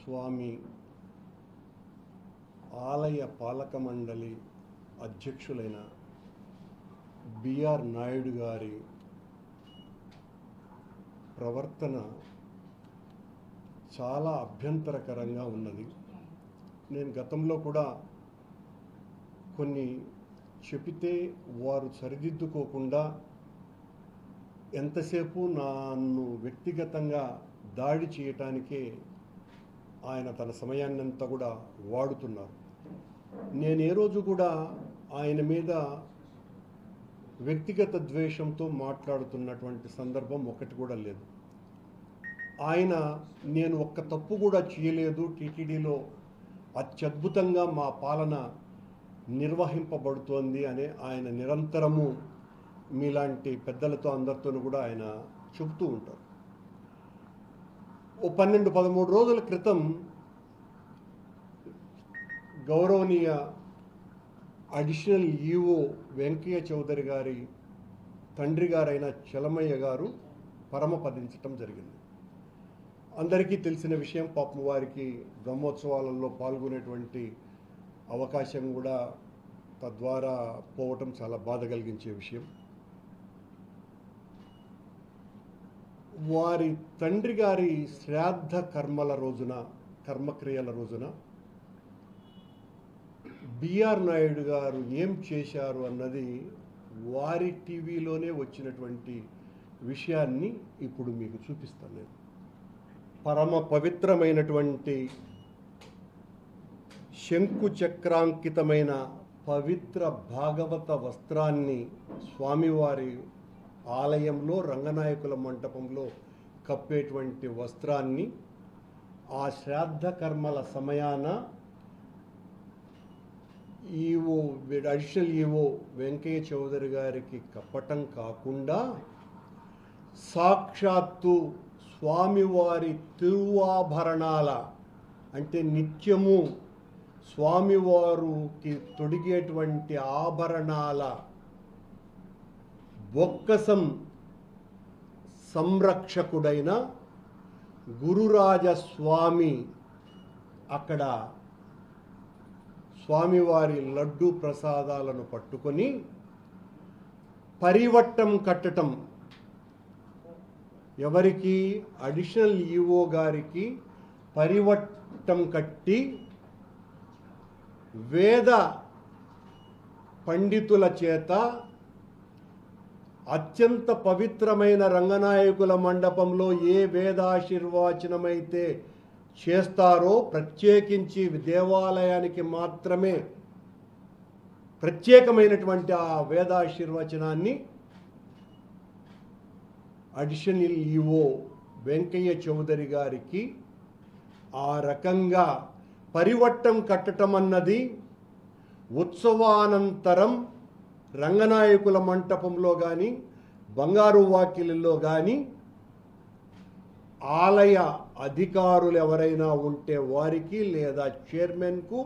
స్వామి ఆలయ పాలక మండలి అధ్యక్షులైన బిఆర్ నాయుడు గారి ప్రవర్తన చాలా అభ్యంతరకరంగా ఉన్నది. నేను గతంలో కూడా కొన్ని చెబితే వారు సరిదిద్దుకోకుండా ఎంతసేపు నన్ను వ్యక్తిగతంగా దాడి చేయటానికే ఆయన తన సమయాన్నంతా కూడా వాడుతున్నారు. నేను ఏ రోజు కూడా ఆయన మీద వ్యక్తిగత ద్వేషంతో మాట్లాడుతున్నటువంటి సందర్భం ఒకటి కూడా లేదు. ఆయన నేను ఒక్క తప్పు కూడా చేయలేదు, టీటీడీలో అత్యద్భుతంగా మా పాలన నిర్వహింపబడుతోంది అని ఆయన నిరంతరము మీలాంటి పెద్దలతో అందరితోనూ కూడా ఆయన చెబుతూ ఉంటారు. ఓ 12-13 రోజుల క్రితం గౌరవనీయ అడిషనల్ ఈఓ వెంకయ్య చౌదరి గారి తండ్రి గారైన చలమయ్య గారు పరమపదించటం జరిగింది. అందరికీ తెలిసిన విషయం. పాపం వారికి బ్రహ్మోత్సవాలలో పాల్గొనేటువంటి అవకాశం కూడా తద్వారా పోవటం చాలా బాధ కలిగించే విషయం. వారి తండ్రి గారి శ్రాద్ధ కర్మక్రియల రోజున బిఆర్ నాయుడు గారు ఏం చేశారు అన్నది వారి టీవీలోనే వచ్చినటువంటి విషయాన్ని ఇప్పుడు మీకు చూపిస్తాను. నేను పరమ పవిత్రమైనటువంటి శంకు చక్రాంకితమైన పవిత్ర భాగవత వస్త్రాన్ని స్వామివారి ఆలయంలో రంగనాయకుల మంటపంలో కప్పేటువంటి వస్త్రాన్ని ఆ శ్రాద్ధ కర్మల సమయాన అడిషనల్ ఈవో వెంకయ్య చౌదరి గారికి కప్పటం కాకుండా సాక్షాత్తు స్వామివారి తిరువాభరణాల అంటే నిత్యము స్వామివారికి తొడిగేటువంటి ఆభరణాల బొక్కసం సంరక్షకుడైన గురురాజస్వామి అక్కడ స్వామివారి లడ్డు ప్రసాదాలను పట్టుకొని పరివట్టం కట్టటం, ఎవరికి అడిషనల్ ఈఓ గారికి పరివట్టం కట్టి వేద పండితుల చేత అత్యంత పవిత్రమైన రంగనాయకుల మండపంలో ఏ వేదాశీర్వచనమైతే చేస్తారో ప్రత్యేకించి దేవాలయానికి మాత్రమే ప్రత్యేకమైనటువంటి ఆ వేదాశీర్వచనాన్ని అడిషనల్ ఈఓ వెంకయ్య చౌదరి గారికి ఆ రకంగా పరివట్టం కట్టడం అన్నది ఉత్సవానంతరం రంగనాయకుల మంటపంలో కానీ బంగారు వాకిలిలో కానీ ఆలయ అధికారులు ఎవరైనా ఉంటే వారికి లేదా చైర్మన్కు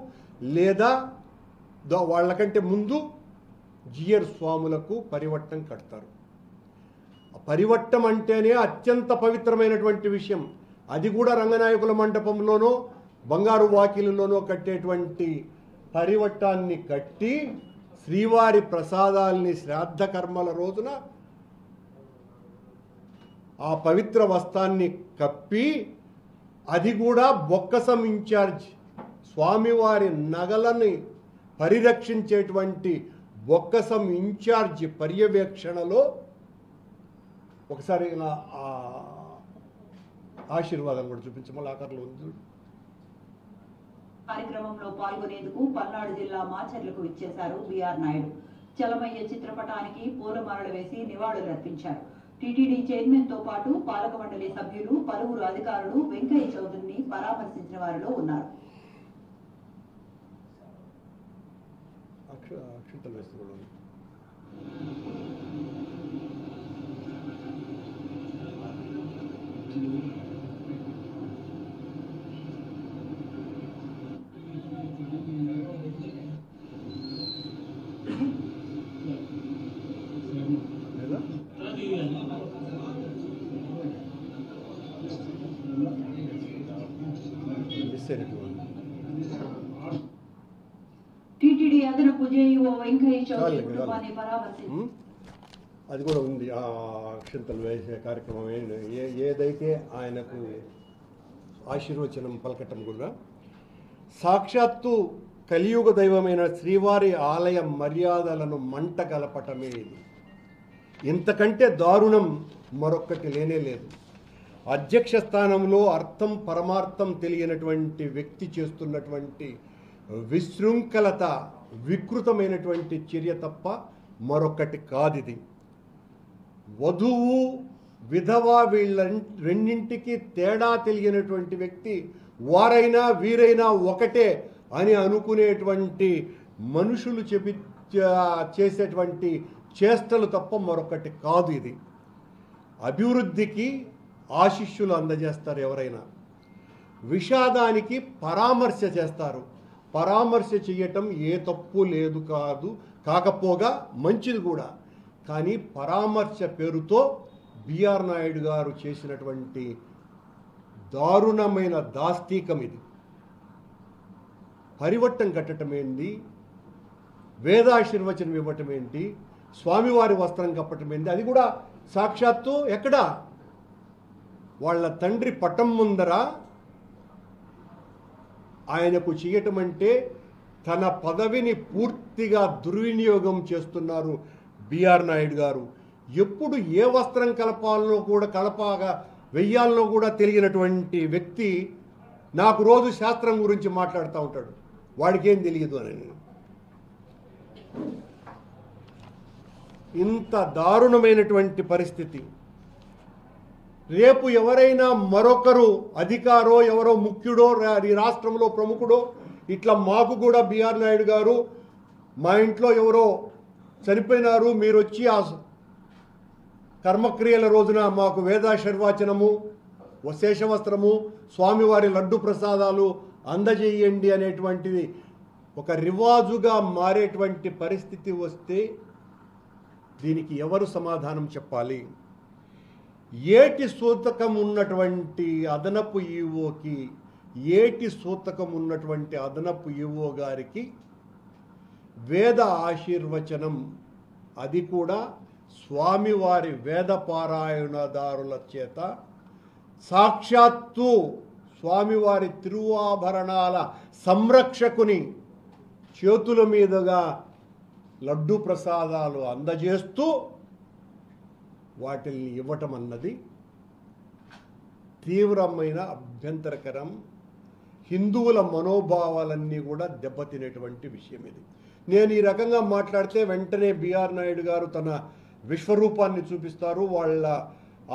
లేదా వాళ్ళకంటే ముందు జియర్ స్వాములకు పరివట్టం కడతారు. పరివట్టం అంటేనే అత్యంత పవిత్రమైనటువంటి విషయం. అది కూడా రంగనాయకుల మండపంలోనో బంగారు వాకిలిలోనో కట్టేటువంటి పరివట్టాన్ని కట్టి శ్రీవారి ప్రసాదాల్ని శ్రాద్ధ కర్మల రోజున ఆ పవిత్ర వస్త్రాన్ని కప్పి, అది కూడా బొక్కసం ఇన్ఛార్జ్ స్వామివారి నగలని పరిరక్షించేటువంటి బొక్కసం ఇన్ఛార్జ్ పర్యవేక్షణలో ఒకసారి నా ఆశీర్వాదం కూడా చూపించమని ఆఖరిలో ఉంది. కార్యక్రమంలో పాల్గొనేందుకు పల్నాడు జిల్లా మాచర్లకు విచ్చేశారు బిఆర్ నాయుడు. చలమయ్య చిత్రపటానికి పూలమాలలు వేసి నివాళులర్పించారు. టీటీడీ చైర్మన్ తో పాటు పాలక మండలి సభ్యులు, పలువురు అధికారులు వెంకయ్య చౌదరిని పరామర్శించిన వారిలో ఉన్నారు. మిస్ అయినటువంటి టీటీడీ అదనపు జేఈఓ వెంకయ్య చౌదరి చాలు, కుటుంబాన్ని పరామర్శించారు. అది కూడా ఉంది. ఆ అక్షంతలు వేసే కార్యక్రమం ఏదైతే ఆయనకు ఆశీర్వచనం పలకటం కూడా సాక్షాత్తు కలియుగ దైవమైన శ్రీవారి ఆలయ మర్యాదలను మంట కలపటమే ఇది. ఇంతకంటే దారుణం మరొక్కటి లేనే లేదు. అధ్యక్ష స్థానంలో అర్థం పరమార్థం తెలియనటువంటి వ్యక్తి చేస్తున్నటువంటి విశృంఖలత, వికృతమైనటువంటి చర్య తప్ప మరొకటి కాదిది. వధువు విధవ వీళ్ళ రెండింటికి తేడా తెలియనటువంటి వ్యక్తి వారైనా వీరైనా ఒకటే అని అనుకునేటువంటి మనుషులు చేసేటువంటి చేష్టలు తప్ప మరొకటి కాదు ఇది. అభివృద్ధికి ఆశిష్యులు అందజేస్తారు ఎవరైనా, విషాదానికి పరామర్శ చేస్తారు. పరామర్శ చేయటం ఏ తప్పు లేదు కాకపోగా మంచిది కూడా. కానీ పరామర్శ పేరుతో బిఆర్ నాయుడు గారు చేసినటువంటి దారుణమైన దాస్తీకం ఇది. పరివట్టం కట్టడం ఏంటి, వేదాశీర్వచనం ఇవ్వటం ఏంటి, స్వామివారి వస్త్రం కప్పటం ఏంటి, అది కూడా సాక్షాత్తు ఎక్కడ వాళ్ళ తండ్రి పటం ముందర ఆయనకు చేయటం అంటే తన పదవిని పూర్తిగా దుర్వినియోగం చేస్తున్నారు బిఆర్ నాయుడు గారు. ఎప్పుడు ఏ వస్త్రం కలపాలనో కూడా వెయ్యాలనో కూడా తెలియనటువంటి వ్యక్తి నాకు రోజు శాస్త్రం గురించి మాట్లాడుతూ ఉంటాడు. వాడికేం తెలియదు అని. ఇంత దారుణమైనటువంటి పరిస్థితి. రేపు ఎవరైనా మరొకరు అధికారో ఎవరో ముఖ్యుడో ఈ రాష్ట్రంలో ప్రముఖుడో ఇట్లా మాకు కూడా బిఆర్ నాయుడు గారు మా ఇంట్లో ఎవరో చనిపోయినారు, మీరు వచ్చి ఆ కర్మక్రియల రోజున మాకు వేదాశీర్వచనము, శేషవస్త్రము, స్వామివారి లడ్డు ప్రసాదాలు అందజేయండి అనేటువంటిది ఒక రివాజుగా మారేటువంటి పరిస్థితి వస్తే దీనికి ఎవరు సమాధానం చెప్పాలి? ఏటి సూతకం ఉన్నటువంటి అదనపు ఈవోకి, ఏటి సూతకం ఉన్నటువంటి అదనపు ఈవో గారికి వేద ఆశీర్వచనం, అది కూడా స్వామివారి వేద పారాయణదారుల చేత సాక్షాత్తు స్వామివారి తిరువాభరణాల సంరక్షకుని చేతుల మీదుగా లడ్డు ప్రసాదాలు అందజేస్తూ వాటిల్ని ఇవ్వటం అన్నది తీవ్రమైన అభ్యంతరకరం. హిందువుల మనోభావాలన్నీ కూడా దెబ్బతినేటువంటి విషయం ఇది. నేను ఈ రకంగా మాట్లాడితే వెంటనే బిఆర్ నాయుడు గారు తన విశ్వరూపాన్ని చూపిస్తారు. వాళ్ళ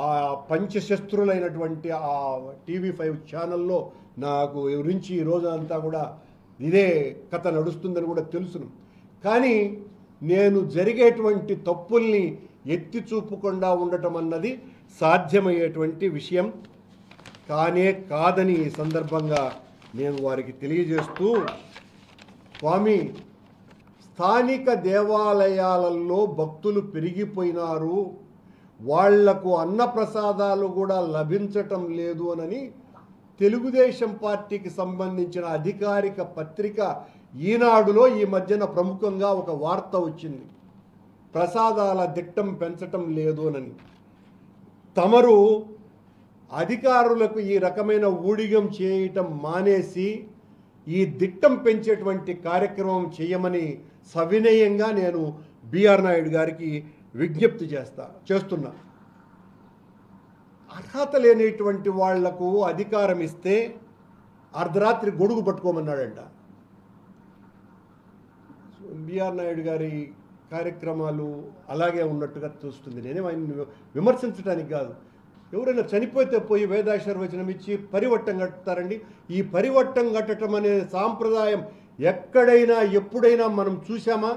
ఆ పంచశస్త్రులైనటువంటి ఆ TV5 ఛానల్లో నాకు గురించి ఈ రోజంతా కూడా ఇదే కథ నడుస్తుందని కూడా తెలుసును. కానీ నేను జరిగేటువంటి తప్పుల్ని ఎత్తి చూపకుండా ఉండటం అన్నది సాధ్యమయ్యేటువంటి విషయం కాదని ఈ సందర్భంగా నేను వారికి తెలియజేస్తూ, స్వామి, స్థానిక దేవాలయాలలో భక్తులు పెరిగిపోయినారు, వాళ్లకు అన్నప్రసాదాలు కూడా లభించటం లేదు అని తెలుగుదేశం పార్టీకి సంబంధించిన అధికారిక పత్రిక ఈనాడులో ఈ మధ్యన ప్రముఖంగా ఒక వార్త వచ్చింది. ప్రసాదాల దిట్టం పెంచటం లేదు అని. తమరు అధికారులకు ఈ రకమైన ఊడిగం చేయటం మానేసి ఈ దిట్టం పెంచేటువంటి కార్యక్రమం చేయమని సవినయంగా నేను బిఆర్ నాయుడు గారికి విజ్ఞప్తి చేస్తున్నా. అర్హత లేనిటువంటి వాళ్లకు అధికారం ఇస్తే అర్ధరాత్రి గొడుగు పట్టుకోమన్నాడంట. బిఆర్ నాయుడు గారి కార్యక్రమాలు అలాగే ఉన్నట్టుగా చూస్తుంది. నేనే ఆయన విమర్శించడానికి కాదు. ఎవరైనా చనిపోతే పోయి వేదాశీర్వచనం ఇచ్చి పరివట్టం కట్టుతారండి. ఈ పరివట్టం కట్టడం అనే సాంప్రదాయం ఎక్కడైనా ఎప్పుడైనా మనం చూసామా?